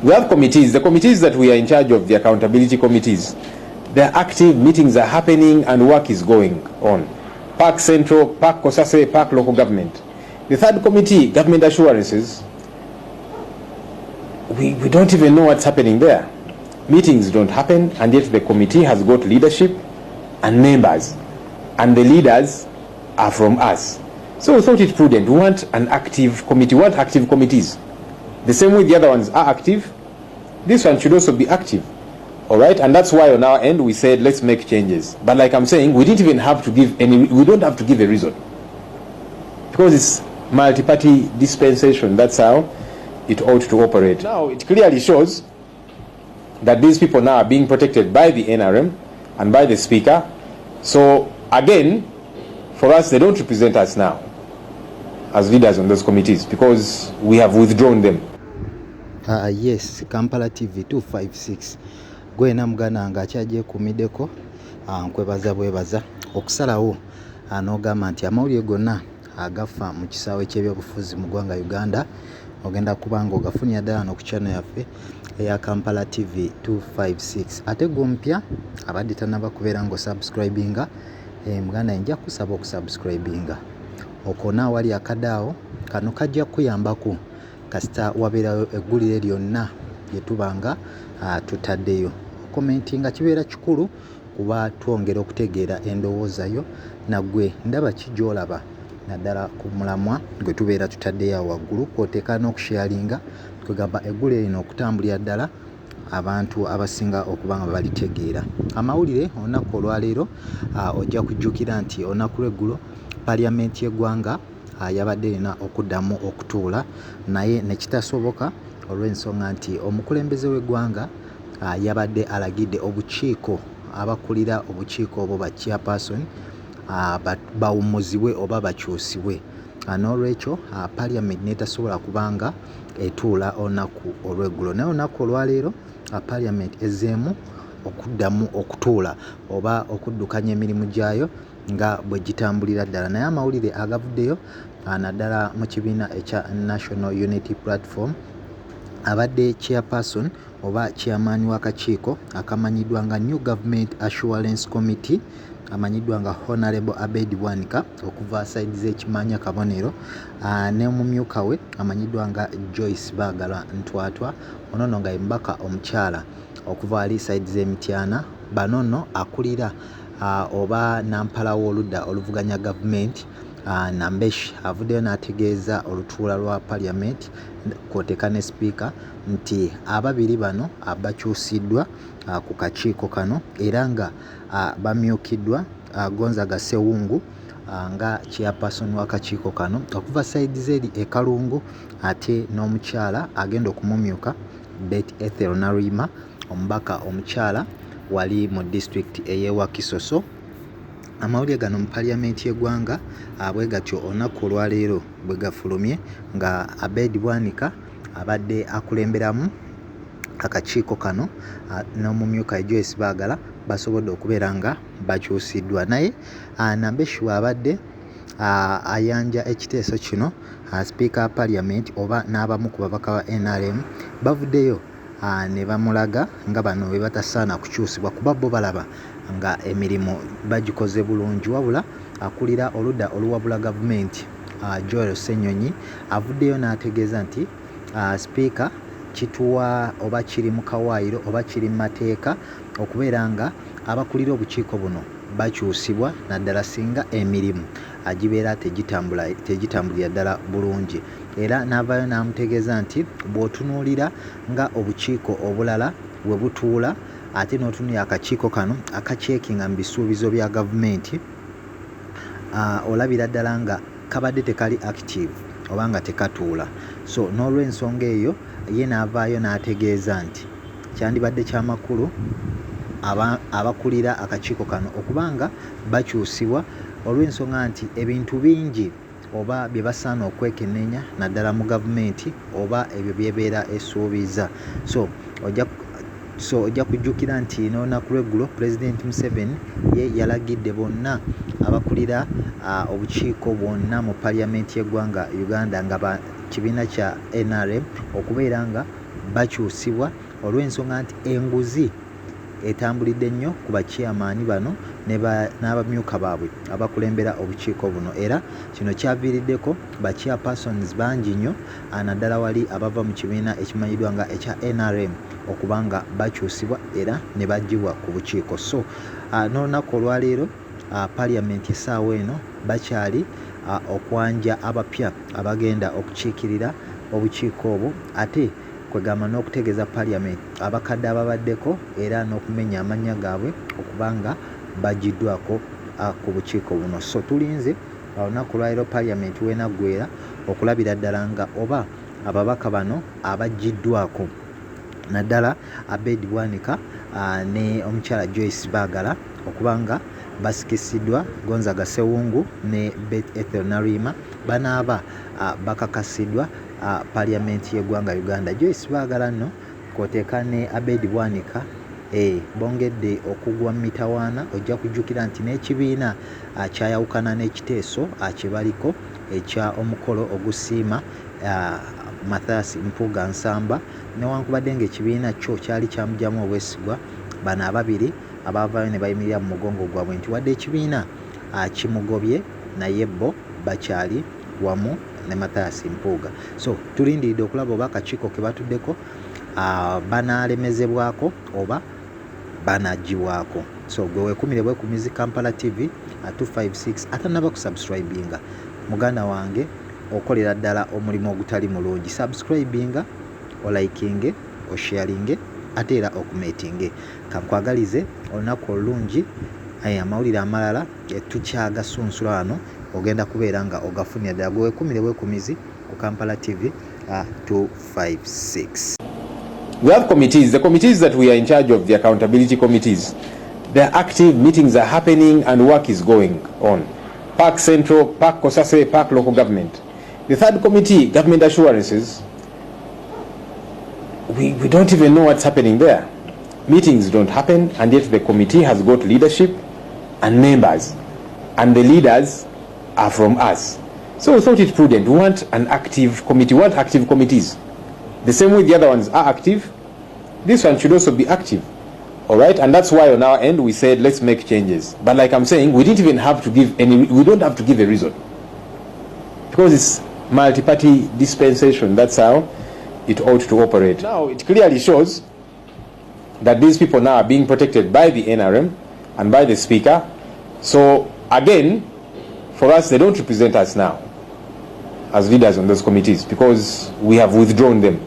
We have committees. The committees that we are in charge of, the accountability committees, they're active, meetings are happening, and work is going on. Park Central, Park Kosase, Park Local Government. The third committee, Government Assurances, we don't even know what's happening there. Meetings don't happen, and yet the committee has got leadership and members, and the leaders are from us. So we thought it prudent. We want an active committee. We want active committees. The same way the other ones are active, this one should also be active. All right, and that's why on our end we said let's make changes. But like I'm saying, we didn't even have to give any. We don't have to give a reason because it's multi-party dispensation. That's how it ought to operate. Now it clearly shows that these people now are being protected by the NRM and by the Speaker. So again, for us, they don't represent us now as leaders on those committees because we have withdrawn them. Yes, Kampala TV 256. Gwena mugana nga kyaje kumideko nkwebaza bwebaza okusalawo n'ogamba nti amawulire gonna agafa mu kisaawe ky'ebyobufuzi mu ggwanga Uganda ogenda kubanga ogafunira ddala no ku channel yaffe eya Kampala TV 256. Ate gompya abadde tanaba kubeera ng'osubscribinga muganda nja kusaba okusubscribinga okona wali akadaawo kano kajja kuyambako kasita wabeerayo eggulire lyonna lye tubanga tutaddeyo. Commentinga kibeera kikulu kuba twongera okutegeera endowooza yo naggwe ndaba kijolaba naddala ku mulamwa gwe tubeera tutaddeyo waggulu kwoteeka n'okusharinga twegamba eggulire lino okutambulira ddala abantu abasinga okuba nga balitegeera. Amawulire olunaku olwaleero ojja kujjukira nti olunaku lw'eggulo Parliament y'eggwanga yabadde erina okuddamu okutuula naye ne kitasoboka olw'ensonga nti omukulembeze w'eggwanga yabadde alagidde obukiiko abakulira obukiiko obwo ba chairperson bawummuzibwe oba bakyusibwe. N'olwekyo Parliament n'etasobola kubanga etuula olunaku olw'eggulo naye olunaku olwaleero Parliament ezzeemu okuddamu okutuula oba okuddukanya emirimu gyayo nga bwe gitambulira ddala. Naye amawulire agavuddeyo naddala mu kibiina ekya National Unity Platform abadde chairperson oba chairman w'akakiiko akamanyiddwa nga New Government Assurance Committee amanyiddwa nga Honorable Abedi Bwanika okuva side z'ekimanya Kabonero ne mumyuka we amanyiddwa nga Joyce Baagala Ntwatwa onono nga mbaka omukyala okuva ali side z'Emityana banono akulira oba nampala w'oludda oluvuganya government Nambesh avuddeyo n'ategeeza olutuula lwa Parliament kwoteeka ne Speaker nti ababiri bano abakyusiddwa ku kakiiko kano era nga bamyukiddwa Gonzaga Sewungu nga chairperson w'akakiiko kano okuva side zeri e Kalungu ate n'omukyala agenda okumumyuka Bet Ethel Narima omubaka omukyala wali mu district eyewa Kisoso. Amawulire gano mu Parliament y'eggwanga bwe gatyo olunaku olwaleero bwe gafulumye nga Abedi Bwanika abadde akulemberamu akakiiko kano n'omumyuka Joyce Baagala basobodde okubeera nga bakyusiddwa. Naye Nambeshu abadde ayanja ekiteeso kino Speaker wa Parliament oba n'abamu ku babaka ba NRM bavuddeyo ne bamulaga nga bano bwe batasaana kukyusibwa kuba bo balaba nga emirimu bagikoze bulungi wabula akulira oludda oluwabula gavumenti Joel Ssenyonyi avuddeyo n'ategeeza nti Speaker kituwa oba kiri mu kawaayiro oba kiri mu mateeka okubeera nga abakulira obukiiko buno bakyusibwa naddala singa emirimu agibeera tegitambulira ddala bulungi. Era n'avaayo n'amutegeeza nti bw'otunuulira nga obukiiko obulala we butuula ate n'otunuulira akakiiko kano akacekinga mu bisuubizo bya gavumenti olabira ddala nga kabadde tekali active oba nga tekatuula. So n'olw'ensonga eyo ye n'avaayo n'ategeeza nti kyandibadde kyamakulu abakulira akakiiko kano okubanga bakyusibwa olw'ensonga nti ebintu bingi oba bye basaana okwekenneenya naddala mu gavumenti oba ebyo byebeera esuubiza. So ojja kujjukira nti n'olunaku lw'eggulo President Museveni ye yalagidde bonna abakulira obukiiko bwonna mu Parliament y'eggwanga Uganda nga kibiina kya NRM okubeera nga bakyusibwa olw'ensonga nti enguzi etambulidde nnyo ku bachairman bano n'abamyuka baabwe abakulembera obukiiko buno, era kino kyaviiriddeko ba chairpersons bangi nnyo naddala wali abava mu kibiina ekimanyiddwa nga ekya NRM okubanga bakyusibwa era ne baggyibwa ku bukiiko. So n'olunaku olwaleero Parliament essaawa eno bakyali okwanja abapya abagenda okukiikirira obukiiko obwo, ate kwegamba n'okutegeeza Parliament abakadde ababaddeko era n'okumenya amannya gaabwe okubanga baggiddwako ku bukiiko buno. So tulinze olunaku lwaleero Parliament weenaggwera okulabira ddala nga oba ababaka bano abaggiddwako naddala Abed Bwanika ne omukyala Joyce Baagala okubanga basikisiddwa Gonzaga Sewungu ne Beth Ethel Narima banaaba bakakasiddwa Parliament y'eggwanga Uganda. Joyce Baagala nno kwoteeka ne Abed Bwanika bongedde okugwa mu mitawaana. Ojja kujjukira nti n'ekibiina kyayawukana n'ekiteeso kye baliko ekya omukolo ogusiima Mathias Mpuuga Nsamba, newankubadde ng'ekibiina kyo kyali kyamugyamu obwesigwa, bano ababiri abaavaayo ne bayimirira mu mugongo gwabwe nti wadde ekibiina kimugobye naye bo bakyali wamu ne Mathias Mpuuga. So tulindiridde okulaba oba akakiiko ke batuddeko banaalemezebwako oba banaggyibwako. So gwe weekumire bwekumizi Kampala TV 256 atanaba kusubscribinga muganda wange okolera ddala omulimu ogutali mulungi. Subscribinga, olikinge, osharinge ate era okumetinge. Kankwagalize olunaku olungi, amawulire amalala tukyagasunsula wano ogenda kubeera nga ogafunira ddala. Gwe weekumire bwekumizi ku Kampala TV 256. We have committees. The committees that we are in charge of, the accountability committees, they're active, meetings are happening and work is going on. Park Central, Park Kosase, Park Local Government. The third committee, Government Assurances, we don't even know what's happening there. Meetings don't happen, and yet the committee has got leadership and members, and the leaders are from us. So we thought it prudent. We want an active committee, we want active committees. The same way the other ones are active, this one should also be active. All right, and that's why on our end we said let's make changes. But like I'm saying, we didn't even have to give any, we don't have to give a reason, because it's multi-party dispensation. That's how it ought to operate. Now it clearly shows that these people now are being protected by the NRM and by the Speaker. So again, for us, they don't represent us now as leaders on those committees, because we have withdrawn them.